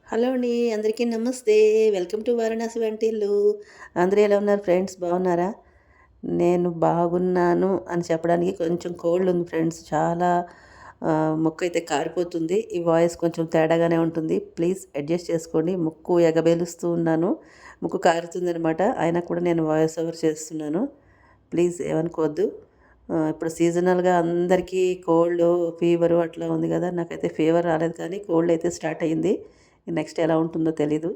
Hello అండి. అందరికీ నమస్తే. వెల్కమ్ టు వారణాసి వంటిల్లు. అందరూ ఎలా ఉన్నారు ఫ్రెండ్స్? బాగున్నారా? నేను బాగున్నాను అని చెప్పడానికి కొంచెం కోల్డ్ ఉంది ఫ్రెండ్స్. చాలా ముక్కయితే కారిపోతుంది. ఈ వాయిస్ కొంచెం తేడాగానే ఉంటుంది. ప్లీజ్ అడ్జస్ట్ చేసుకోండి. ముక్కు ఎగబేలుస్తూ ఉన్నాను. ముక్కు కారుతుందనమాట. అయినా కూడా నేను వాయిస్ ఓవర్ చేస్తున్నాను. ప్లీజ్ ఏమనుకోవద్దు. ఇప్పుడు సీజనల్‌గా అందరికీ కోల్డు, ఫీవరు అట్లా ఉంది కదా! నాకైతే ఫీవర్ రాలేదు కానీ కోల్డ్ అయితే స్టార్ట్ అయింది. నెక్స్ట్ ఎలా ఉంటుందో తెలీదు.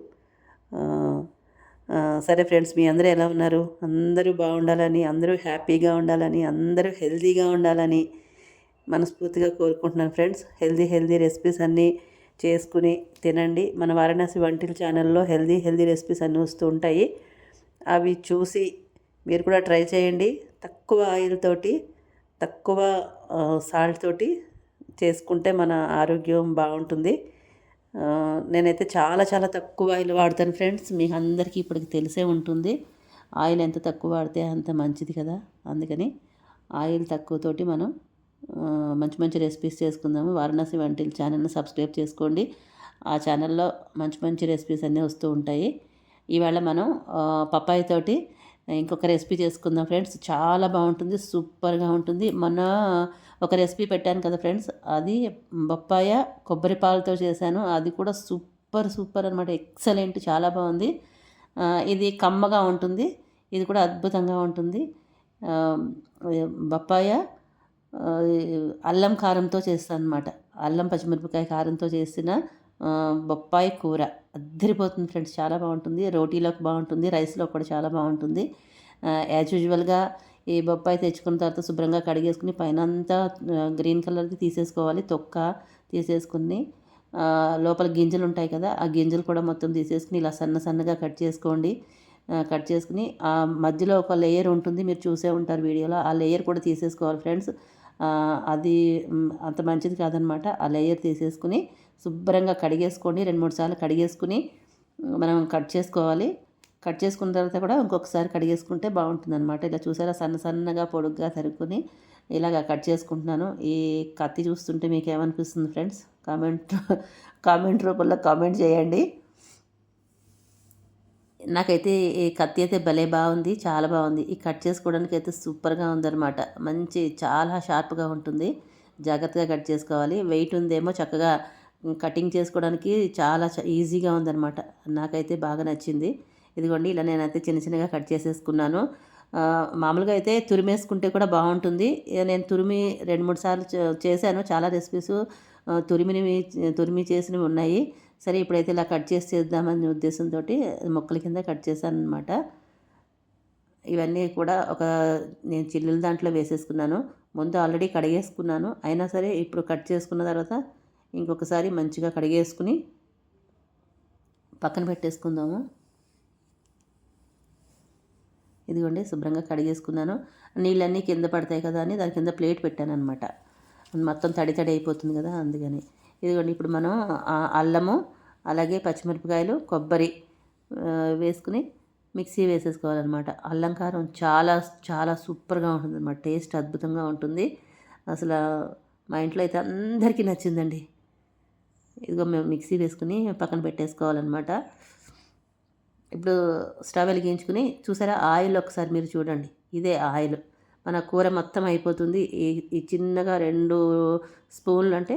ఆహ్, సరే ఫ్రెండ్స్, మీ అందరూ ఎలా ఉన్నారు? అందరూ బాగుండాలని, అందరూ హ్యాపీగా ఉండాలని, అందరూ హెల్తీగా ఉండాలని మనస్ఫూర్తిగా కోరుకుంటున్నాను ఫ్రెండ్స్. హెల్తీ రెసిపీస్ అన్నీ చేసుకుని తినండి. మన వారణాసి వంటిల్లు ఛానల్‌లో హెల్తీ రెసిపీస్ అన్నీ వస్తూ ఉంటాయి. అవి చూసి మీరు కూడా ట్రై చేయండి. తక్కువ ఆయిల్ తోటి, తక్కువ సాల్ట్ తోటి చేసుకుంటే మన ఆరోగ్యం బాగుంటుంది. నేనైతే చాలా చాలా తక్కువ ఆయిల్ వాడతాను ఫ్రెండ్స్. మీకు అందరికీ ఇప్పటికి తెలిసే ఉంటుంది. ఆయిల్ ఎంత తక్కువ వాడితే అంత మంచిది కదా! అందుకని ఆయిల్ తక్కువతోటి మనం మంచి మంచి రెసిపీస్ చేసుకుందాము. వారణాసి వంటిల్లు ఛానల్ని సబ్స్క్రైబ్ చేసుకోండి. ఆ ఛానల్లో మంచి మంచి రెసిపీస్ అన్నీ వస్తూ ఉంటాయి. ఈవేళ మనం పప్పాయి తోటి ఇంకొక రెసిపీ చేసుకుందాం ఫ్రెండ్స్. చాలా బాగుంటుంది. సూపర్గా ఉంటుంది. మొన్న ఒక రెసిపీ పెట్టాను కదా ఫ్రెండ్స్, అది బొప్పాయ కొబ్బరి పాలతో చేశాను. అది కూడా సూపర్ అనమాట. ఎక్సలెంట్, చాలా బాగుంది. ఇది కమ్మగా ఉంటుంది. ఇది కూడా అద్భుతంగా ఉంటుంది. బొప్పాయ అల్లం కారంతో చేస్తాను అనమాట. అల్లం పచ్చిమిరపకాయ కారంతో చేసిన బొప్పాయి కూర అద్దరిపోతుంది ఫ్రెండ్స్. చాలా బాగుంటుంది. రోటీలోకి బాగుంటుంది, రైస్లో కూడా చాలా బాగుంటుంది. యాజ్ యూజువల్గా ఈ బొప్పాయి తెచ్చుకున్న తర్వాత శుభ్రంగా కడిగేసుకుని పైన అంతా గ్రీన్ కలర్ది తీసేసుకోవాలి. తొక్క తీసేసుకుని లోపల గింజలు ఉంటాయి కదా, ఆ గింజలు కూడా మొత్తం తీసేసుకుని ఇలా సన్నగా కట్ చేసుకోండి. కట్ చేసుకుని ఆ మధ్యలో ఒక లేయర్ ఉంటుంది, మీరు చూసే ఉంటారు వీడియోలో. ఆ లేయర్ కూడా తీసేసుకోవాలి ఫ్రెండ్స్. అది అంత మంచిది కాదనమాట. ఆ లేయర్ తీసేసుకుని శుభ్రంగా కడిగేసుకోండి. 2-3 సార్లు కడిగేసుకుని మనం కట్ చేసుకోవాలి. కట్ చేసుకున్న తర్వాత కూడా ఇంకొకసారి కడిగేసుకుంటే బాగుంటుందన్నమాట. ఇలా చూసారా, సన్నగా పొడుగ్గా తరుక్కుని ఇలాగ కట్ చేసుకుంటున్నాను. ఈ కత్తి చూస్తుంటే మీకు ఏమనిపిస్తుంది ఫ్రెండ్స్? కామెంట్ రూపంలో కామెంట్ చేయండి. నాకైతే ఈ కత్తి అయితే భలే బాగుంది, చాలా బాగుంది. ఈ కట్ చేసుకోవడానికి అయితే సూపర్గా ఉందన్నమాట. చాలా షార్ప్గా ఉంటుంది. జాగ్రత్తగా కట్ చేసుకోవాలి. వెయిట్ ఉందేమో చక్కగా కటింగ్ చేసుకోవడానికి చాలా ఈజీగా ఉందన్నమాట. నాకైతే బాగా నచ్చింది. ఇదిగోండి, ఇలా నేనైతే చిన్నగా కట్ చేసేసుకున్నాను. మామూలుగా అయితే తురిమేసుకుంటే కూడా బాగుంటుంది. నేను తురిమి 2-3 సార్లు చేశాను. చాలా రెసిపీస్ తురిమి చేసినవి ఉన్నాయి. సరే, ఇప్పుడైతే ఇలా కట్ చేసి చేద్దామనే ఉద్దేశంతో ముక్కల కింద కట్ చేశాను అనమాట. ఇవన్నీ కూడా నేను చిల్లుల దాంట్లో వేసేసుకున్నాను. ముందు ఆల్రెడీ కడిగేసుకున్నాను. అయినా సరే ఇప్పుడు కట్ చేసుకున్న తర్వాత ఇంకొకసారి మంచిగా కడిగేసుకుని పక్కన పెట్టేసుకుందాము. ఇదిగోండి, శుభ్రంగా కడిగేసుకున్నాను. నీళ్ళన్నీ కింద పడతాయి కదా అని దాని కింద ప్లేట్ పెట్టాను అనమాట. మొత్తం తడి అయిపోతుంది కదా, అందుకని. ఇదిగోండి, ఇప్పుడు మనం అల్లము, అలాగే పచ్చిమిరపకాయలు, కొబ్బరి వేసుకుని మిక్సీ వేసేసుకోవాలన్నమాట. అల్లం కారం చాలా చాలా సూపర్గా ఉంటుందన్నమాట. టేస్ట్ అద్భుతంగా ఉంటుంది. అసలు మా ఇంట్లో అయితే అందరికీ నచ్చిందండి. ఇదిగో మేము మిక్సీ వేసుకుని పక్కన పెట్టేసుకోవాలన్నమాట. ఇప్పుడు స్టవ్ వెలిగించుకుని చూసారా, ఆయిల్ ఒకసారి మీరు చూడండి. ఇదే ఆయిల్. మన కూర మొత్తం అయిపోతుంది. ఈ చిన్నగా 2 స్పూన్లు అంటే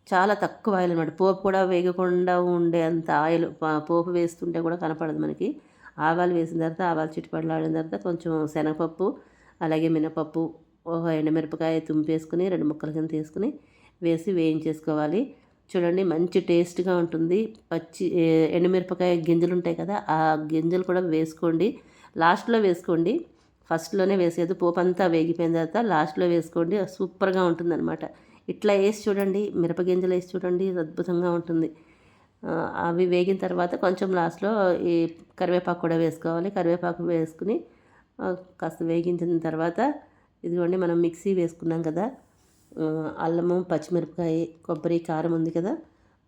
చాలా తక్కువ ఆయిల్ అనమాట. పోపు కూడా వేగకుండా ఉండే అంత ఆయిల్. పోపు వేస్తుంటే కూడా కనపడదు మనకి. ఆవాలు వేసిన తర్వాత ఆవాలు చిటిపడలాడిన తర్వాత కొంచెం శనగపప్పు, అలాగే మినపప్పు, ఒక ఎండుమిరపకాయ తుంపేసుకుని 2 ముక్కల కింద తీసుకుని వేసి వేయించేసుకోవాలి. చూడండి, మంచి టేస్ట్గా ఉంటుంది. ఎండుమిరపకాయ గింజలు ఉంటాయి కదా, ఆ గింజలు కూడా వేసుకోండి. లాస్ట్లో వేసుకోండి, ఫస్ట్లోనే వేసేది. పోపు అంతా వేగిపోయిన తర్వాత లాస్ట్లో వేసుకోండి. సూపర్గా ఉంటుందన్నమాట. ఇట్లా వేసి చూడండి, మిరపగింజలు వేసి చూడండి, అద్భుతంగా ఉంటుంది. అవి వేగిన తర్వాత కొంచెం లాస్ట్లో ఈ కరివేపాకు కూడా వేసుకోవాలి. కరివేపాకు వేసుకుని కాస్త వేగించిన తర్వాత ఇదిగోండి, మనం మిక్సీ వేసుకున్నాం కదా, అల్లము, పచ్చిమిరపకాయ, కొబ్బరి, కారం ఉంది కదా,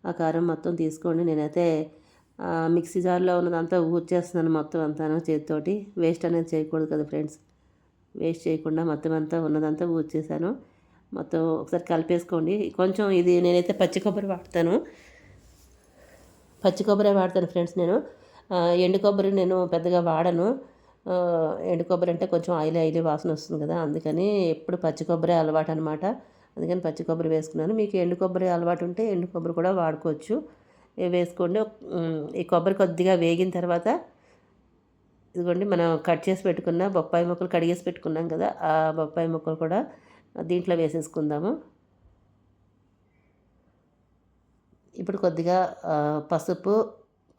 ఆ కారం మొత్తం తీసుకోండి. నేనైతే మిక్సీ జార్లో ఉన్నదంతా ఊడ్చేస్తున్నాను మొత్తం అంతాను చేతితోటి. వేస్ట్ అనేది చేయకూడదు కదా ఫ్రెండ్స్. వేస్ట్ చేయకుండా మొత్తం అంతా ఉన్నదంతా ఊడ్చేసాను. మొత్తం ఒకసారి కలిపేసుకోండి. కొంచెం ఇది నేనైతే పచ్చి కొబ్బరి వాడతాను. పచ్చి కొబ్బరి వాడతాను ఫ్రెండ్స్ నేను. ఎండు కొబ్బరి నేను పెద్దగా వాడను. ఎండు కొబ్బరి అంటే కొంచెం ఆయిలీ వాసన వస్తుంది కదా, అందుకని ఎప్పుడు పచ్చి కొబ్బరి అలవాటు అనమాట. అందుకని పచ్చి కొబ్బరి వేసుకున్నాను. మీకు ఎండు కొబ్బరి అలవాటు ఉంటే ఎండు కొబ్బరి కూడా వాడుకోవచ్చు, వేసుకోండి. ఈ కొబ్బరి కొద్దిగా వేగిన తర్వాత ఇదిగోండి, మనం కట్ చేసి పెట్టుకున్న బొప్పాయి ముక్కలు కడిగేసి పెట్టుకున్నాం కదా, ఆ బొప్పాయి ముక్కలు కూడా దీంట్లో వేసేసుకుందాము. ఇప్పుడు కొద్దిగా పసుపు,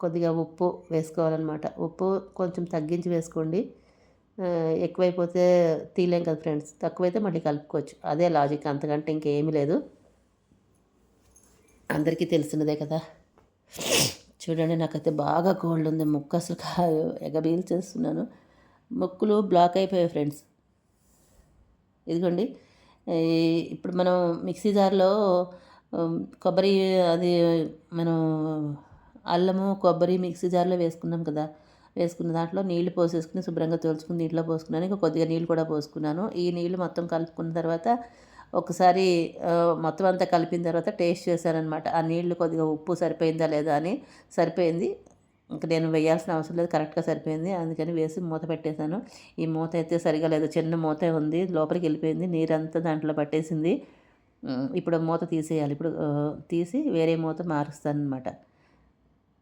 కొద్దిగా ఉప్పు వేసుకోవాలన్నమాట. ఉప్పు కొంచెం తగ్గించి వేసుకోండి, ఎక్కువైపోతే తీయలేం కదా ఫ్రెండ్స్, తక్కువైతే మళ్ళీ కలుపుకోవచ్చు. అదే లాజిక్, అంతకంటే ఇంకేమీ లేదు, అందరికీ తెలిసినదే కదా. చూడండి, నాకైతే బాగా కోల్డ్ ఉంది, ముక్కు అసలు ఎగబీల్ చేస్తున్నాను, ముక్కులు బ్లాక్ అయిపోయాయి ఫ్రెండ్స్. ఇదిగోండి, ఇప్పుడు మనం మిక్సీ జార్లో కొబ్బరి, అది మనం అల్లము కొబ్బరి మిక్సీ జార్లో వేసుకున్నాం కదా, వేసుకున్న దాంట్లో నీళ్లు పోసేసుకుని శుభ్రంగా తోలుచుకుని నీటిలో పోసుకున్నాను. ఇంకా కొద్దిగా నీళ్ళు కూడా పోసుకున్నాను. ఈ నీళ్ళు మొత్తం కలుపుకున్న తర్వాత ఒకసారి మొత్తం అంతా కలిపిన తర్వాత టేస్ట్ చేశానమాట. ఆ నీళ్లు కొద్దిగా ఉప్పు సరిపోయిందా లేదా అని. సరిపోయింది, ఇంకా నేను వేయాల్సిన అవసరం లేదు, కరెక్ట్గా సరిపోయింది. అందుకని వేసి మూత పెట్టేశాను. ఈ మూత అయితే సరిగా లేదు, చిన్న మూత ఉంది, లోపలికి వెళ్ళిపోయింది, నీరంతా దాంట్లో పట్టేసింది. ఇప్పుడు మూత తీసేయాలి. ఇప్పుడు తీసి వేరే మూత మారుస్తాను అనమాట.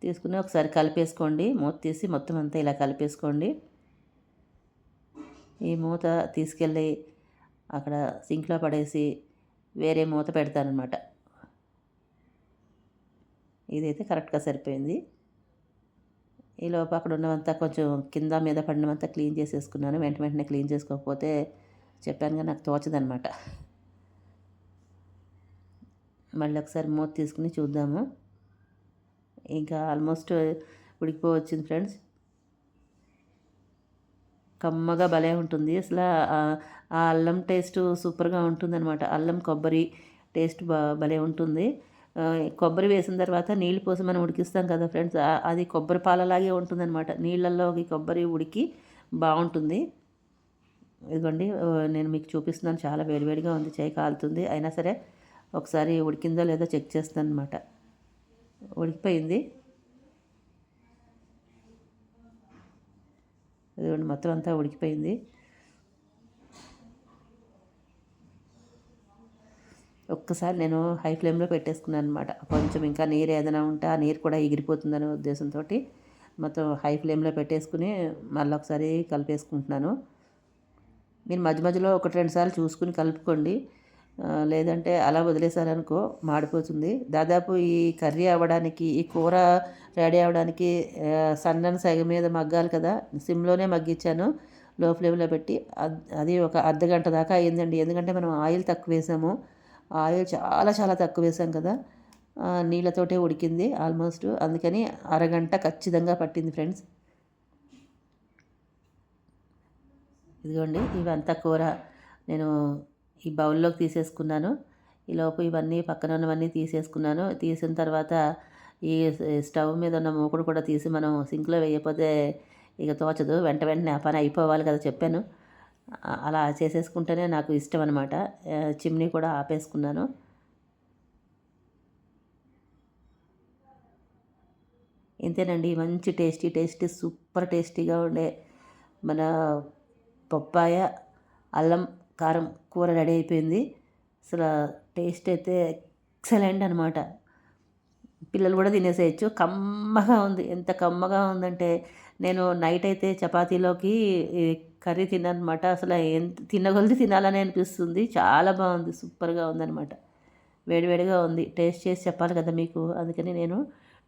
తీసుకుని ఒకసారి కలిపేసుకోండి, మూత తీసి మొత్తం అంతా ఇలా కలిపేసుకోండి. ఈ మూత తీసుకెళ్ళి అక్కడ సింక్లో పడేసి వేరే మూత పెడతానమాట. ఇదైతే కరెక్ట్గా సరిపోయింది. ఈలోపు అక్కడ ఉన్నవంతా కొంచెం కింద మీద పడినవంతా క్లీన్ చేసేసుకున్నాను. వెంటనే క్లీన్ చేసుకోకపోతే చెప్పానుగా నాకు తోచదనమాట. మళ్ళీ ఒకసారి మూత తీసుకుని చూద్దాము. ఇంకా ఆల్మోస్ట్ ఉడికిపోవచ్చింది ఫ్రెండ్స్. కమ్మగా భలే ఉంటుంది అసలు, ఆ అల్లం టేస్ట్ సూపర్గా ఉంటుందన్నమాట. అల్లం కొబ్బరి టేస్ట్ భలే ఉంటుంది. కొబ్బరి వేసిన తర్వాత నీళ్ళు పోసి మనం ఉడికిస్తాం కదా ఫ్రెండ్స్, అది కొబ్బరి పాలలాగే ఉంటుందన్నమాట. నీళ్ళల్లోకి కొబ్బరి ఉడికి బాగుంటుంది. ఇదిగోండి, నేను మీకు చూపిస్తున్నాను, చాలా వేడివేడిగా ఉంది, చేయి కాలుతుంది. అయినా సరే ఒకసారి ఉడికిందో లేదో చెక్ చేస్తాను అనమాట. ఉడికిపోయింది. ఇదిగోండి, మొత్తం అంతా ఉడికిపోయింది. ఒక్కసారి నేను హై ఫ్లేమ్లో పెట్టేసుకున్నాను అనమాట. కొంచెం ఇంకా నీరు ఏదైనా ఉంటే ఆ నీరు కూడా ఎగిరిపోతుందనే ఉద్దేశంతో మొత్తం హై ఫ్లేమ్లో పెట్టేసుకుని మళ్ళీ ఒకసారి కలిపేసుకుంటున్నాను. మీరు మధ్య మధ్యలో 1-2 సార్లు చూసుకుని కలుపుకోండి, లేదంటే అలా వదిలేసారనుకో మాడిపోతుంది. దాదాపు ఈ కర్రీ అవ్వడానికి, ఈ కూర రెడీ అవ్వడానికి సన్నని సెగ మీద మగ్గాలి కదా, సిమ్లోనే మగ్గించాను, లో ఫ్లేమ్లో పెట్టి. అది ఒక అర్ధగంట దాకా అయ్యిందండి. ఎందుకంటే మనం ఆయిల్ తక్కువ వేసాము, ఆయిల్ చాలా చాలా తక్కువ వేసాం కదా, నీళ్ళతోటే ఉడికింది ఆల్మోస్ట్. అందుకని అరగంట ఖచ్చితంగా పట్టింది ఫ్రెండ్స్. ఇదిగోండి, ఇవంతా కూర నేను ఈ బౌల్లోకి తీసేసుకున్నాను. ఈలోపు ఇవన్నీ పక్కన ఉన్నవన్నీ తీసేసుకున్నాను. తీసిన తర్వాత ఈ స్టవ్ మీద ఉన్న మూకుడు కూడా తీసి మనం సింక్లో వేయకపోతే ఇక తోచదు, వెంటనే ఆ పని అయిపోవాలి కదా, చెప్పాను. అలా చేసేసుకుంటేనే నాకు ఇష్టం అనమాట. చిమ్నీ కూడా ఆపేసుకున్నాను. ఇంతేనండి, మంచి టేస్టీ సూపర్ టేస్టీగా ఉండే మన పప్పాయ అల్లం కారం కూర రెడీ అయిపోయింది. అసలు టేస్ట్ అయితే ఎక్సలెంట్ అనమాట. పిల్లలు కూడా తినేసేయచ్చు, కమ్మగా ఉంది. ఎంత కమ్మగా ఉందంటే నేను నైట్ అయితే చపాతీలోకి కర్రీ తిన్నానమాట. అసలు ఎంత తినగొలిది తినాలని అనిపిస్తుంది, చాలా బాగుంది, సూపర్గా ఉందనమాట. వేడివేడిగా ఉంది, టేస్ట్ చేసి చెప్పాలి కదా మీకు, అందుకని నేను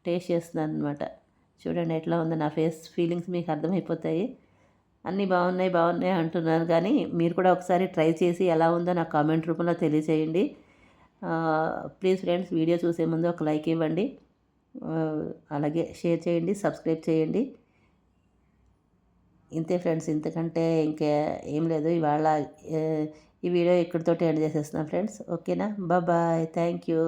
టేస్ట్ చేస్తున్నాను అనమాట. చూడండి ఎట్లా ఉందో, నా ఫేస్ ఫీలింగ్స్ మీకు అర్థమైపోతాయి. అన్నీ బాగున్నాయి అంటున్నాను, కానీ మీరు కూడా ఒకసారి ట్రై చేసి ఎలా ఉందో నాకు కామెంట్ రూపంలో తెలియచేయండి. ప్లీజ్ ఫ్రెండ్స్, వీడియో చూసే ముందు ఒక లైక్ ఇవ్వండి, అలాగే షేర్ చేయండి, సబ్స్క్రైబ్ చేయండి. ఇంతే ఫ్రెండ్స్, ఇంతకంటే ఇంకా ఏం లేదు. ఇవాళ ఈ వీడియో ఇక్కడితోటి ఎండ్ చేసేస్తున్నాను ఫ్రెండ్స్. ఓకేనా, బాయ్, థ్యాంక్ యూ.